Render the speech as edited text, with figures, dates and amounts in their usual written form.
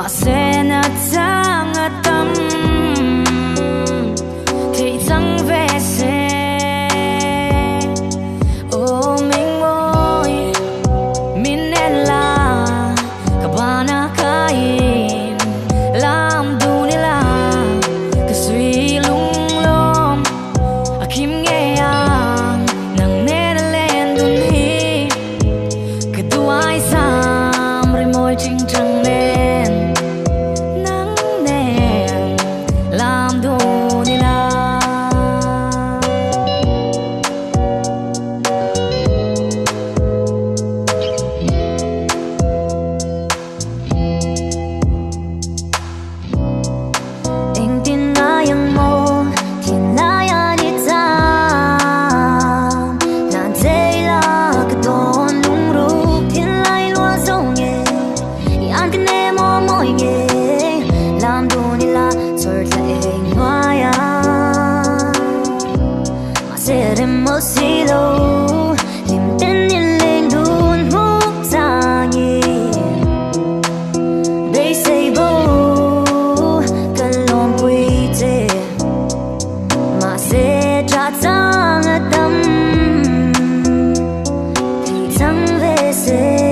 mahse na chang tâm theihchang ve se ô mình ơi mình nên là các bạn kain làm đủ ni là cái suy lung lom kim nghe ang nangnen lendun hi cái duhaisam rimawi tringtrang nen nangnen làm đủ ni là engtin ngai mawlh thinlai ani cham lan theihla ka don lungruk thinlai lua zong nge yan ka ne mo moi nge lam du ni la chhawrthla hnuaiah mahse mo si lo hlimte'n in lengdun hmuh changin they say bo mahse trah chang tâm theihchang ve se